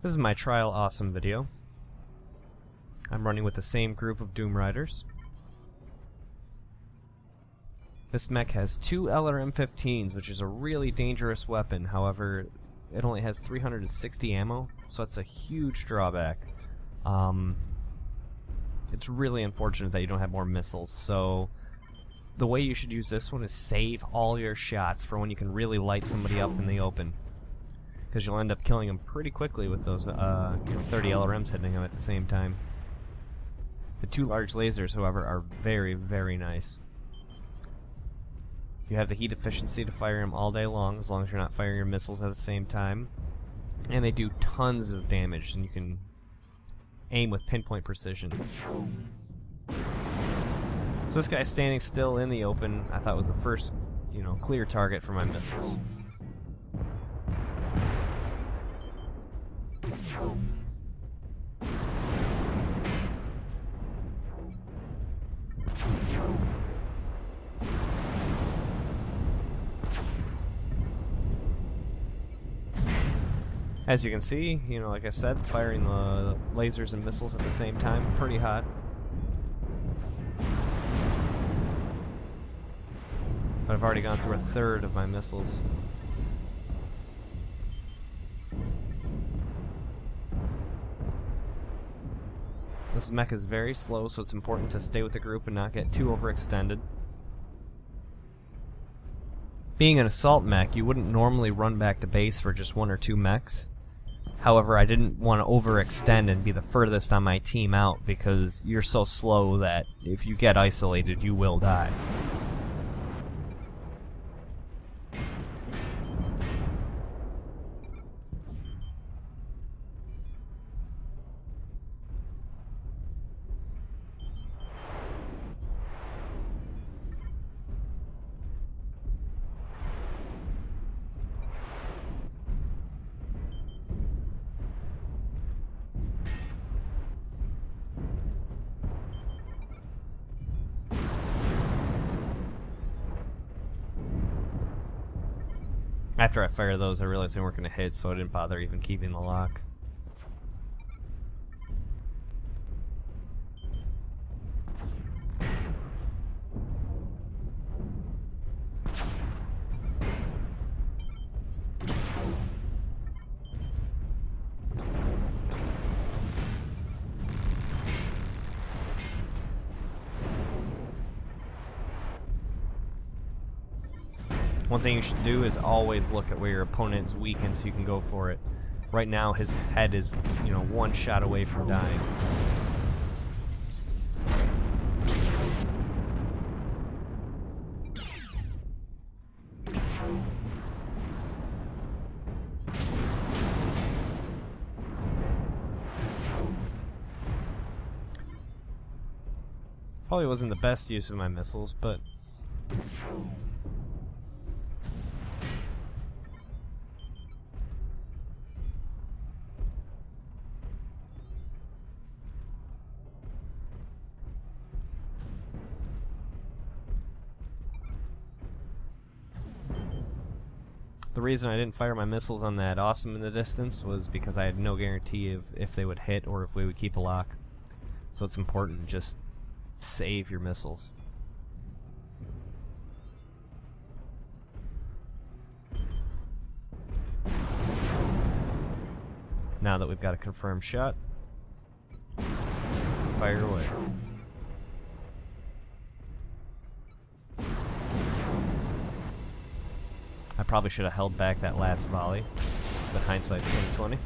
This is my trial awesome video. I'm running with the same group of Doom Riders. This mech has 2 LRM-15s, which is a really dangerous weapon. However, it only has 360 ammo, so that's a huge drawback. It's really unfortunate that you don't have more missiles, so the way you should use this one is save all your shots for when you can really light somebody up in the open. Because you'll end up killing them pretty quickly with those 30 LRMs hitting them at the same time. The 2 large lasers, however, are very, very nice. You have the heat efficiency to fire them all day long, as you're not firing your missiles at the same time. And they do tons of damage, and you can aim with pinpoint precision. So this guy's standing still in the open. I thought was the first, clear target for my missiles. As you can see, like I said, firing the lasers and missiles at the same time, pretty hot. But I've already gone through a third of my missiles. This mech is very slow, so it's important to stay with the group and not get too overextended. Being an assault mech, you wouldn't normally run back to base for just 1 or 2 mechs. However, I didn't want to overextend and be the furthest on my team out because you're so slow that if you get isolated, you will die. After I fired those, I realized they weren't going to hit, so I didn't bother even keeping the lock. One thing you should do is always look at where your opponent's weakened so you can go for it. Right now his head is, 1 shot away from dying. Probably wasn't the best use of my missiles, but the reason I didn't fire my missiles on that awesome in the distance was because I had no guarantee of if they would hit or if we would keep a lock. So it's important to just save your missiles. Now that we've got a confirmed shot, fire away. I probably should have held back that last volley, but hindsight's 20/20.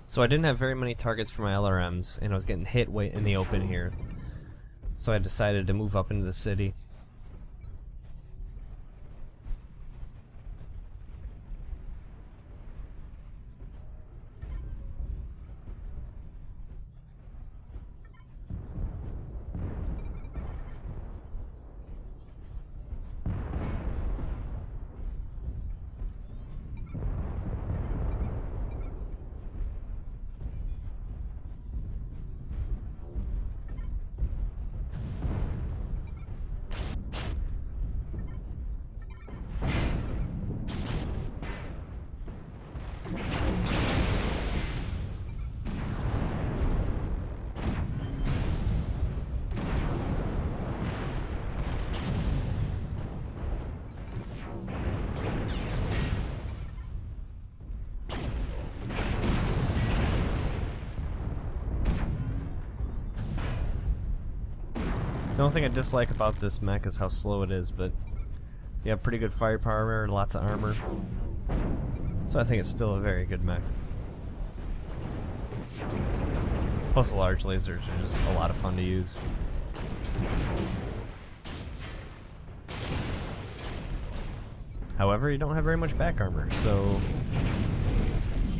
So I didn't have very many targets for my LRMs, and I was getting hit way in the open here. So I decided to move up into the city. The only thing I dislike about this mech is how slow it is, but you have pretty good firepower and lots of armor. So I think it's still a very good mech. Plus the large lasers are just a lot of fun to use. However, you don't have very much back armor, so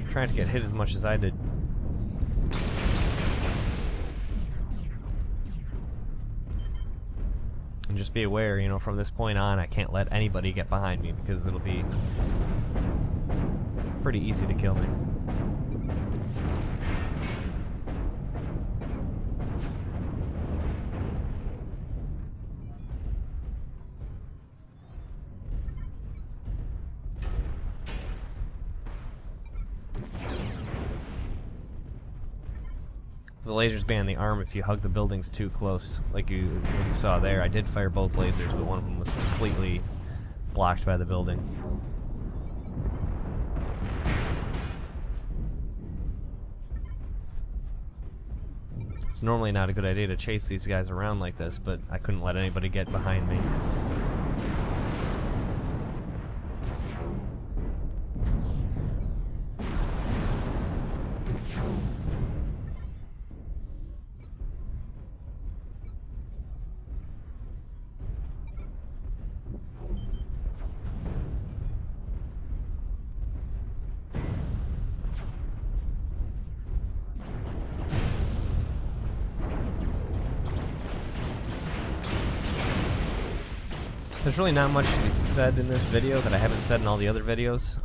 trying to get hit as much as I did. And just be aware, you know, from this point on, I can't let anybody get behind me because it'll be pretty easy to kill me. The lasers ban the arm if you hug the buildings too close, like you saw there. I did fire both lasers, but one of them was completely blocked by the building. It's normally not a good idea to chase these guys around like this, but I couldn't let anybody get behind me. There's really not much to be said in this video that I haven't said in all the other videos,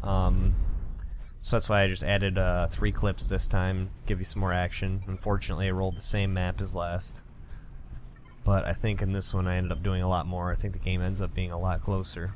so that's why I just added 3 clips this time, give you some more action. Unfortunately, I rolled the same map as last, but I think in this one I ended up doing a lot more. I think the game ends up being a lot closer.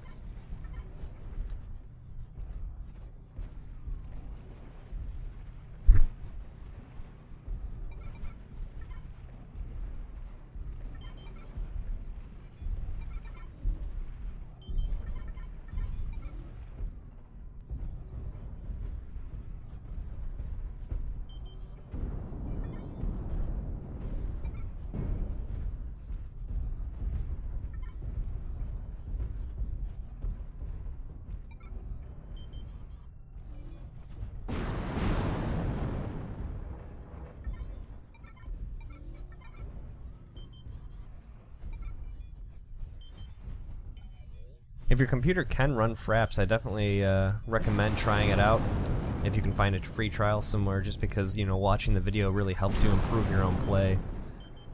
If your computer can run fraps, I definitely recommend trying it out if you can find a free trial somewhere, just because, you know, watching the video really helps you improve your own play.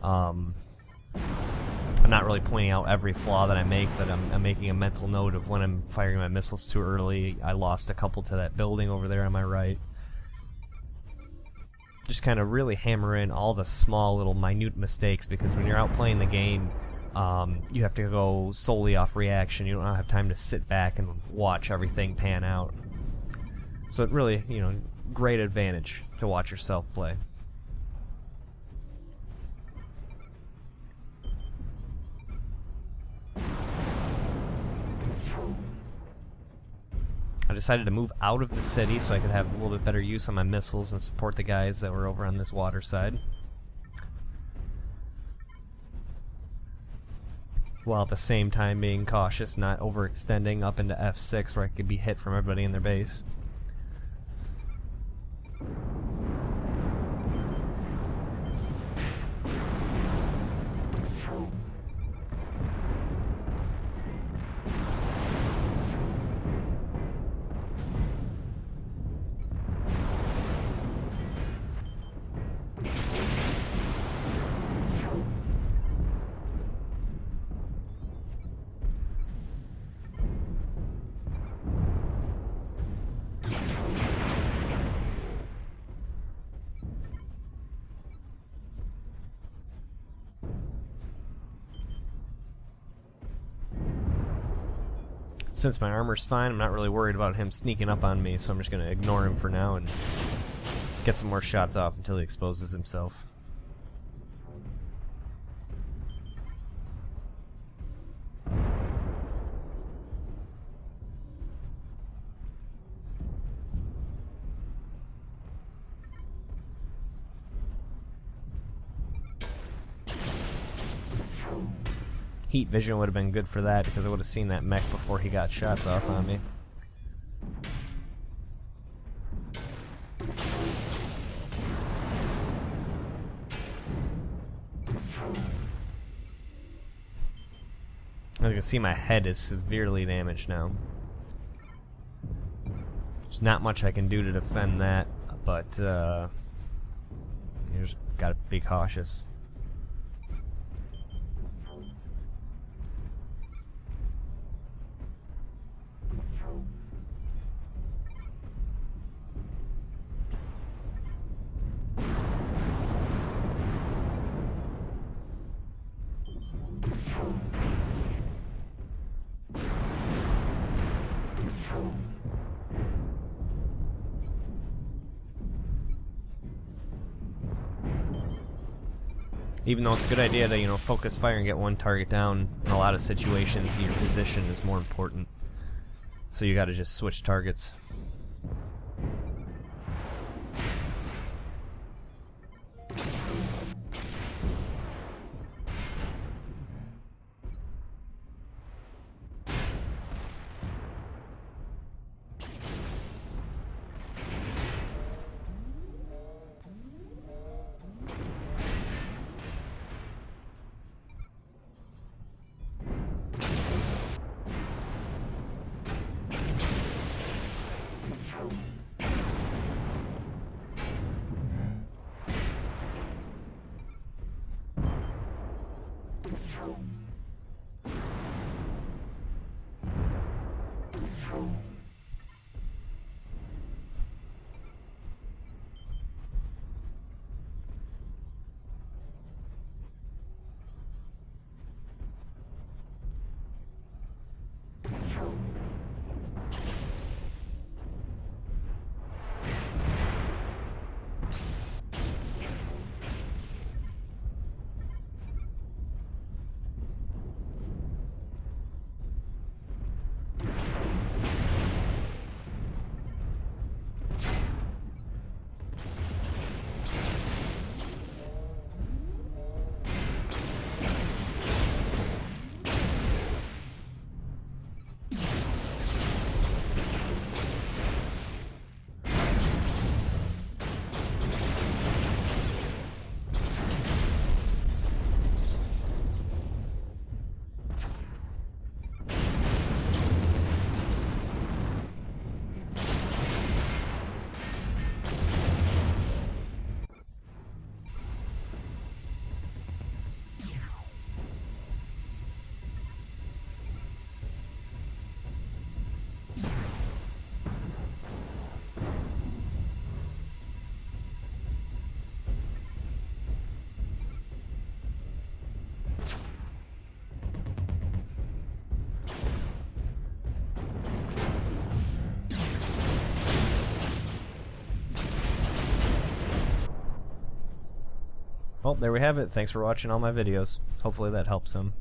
I'm not really pointing out every flaw that I make, but I'm making a mental note of when I'm firing my missiles too early. I lost a couple to that building over there on my right. just kind of really hammer in all the small little minute mistakes, because when you're out playing the game, you have to go solely off reaction. You don't have time to sit back and watch everything pan out. So it really, you know, great advantage to watch yourself play. I decided to move out of the city so I could have a little bit better use on my missiles and support the guys that were over on this water side, while at the same time being cautious, not overextending up into F6 where I could be hit from everybody in their base. Since my armor's fine, I'm not really worried about him sneaking up on me, so I'm just going to ignore him for now and get some more shots off until he exposes himself. Heat vision would have been good for that, because I would have seen that mech before he got shots off on me. As you can see, my head is severely damaged now. There's not much I can do to defend that, but you just gotta be cautious. Even though it's a good idea to, you know, focus fire and get one target down, in a lot of situations your position is more important. So you gotta just switch targets. Well, there we have it. Thanks for watching all my videos. Hopefully that helps some.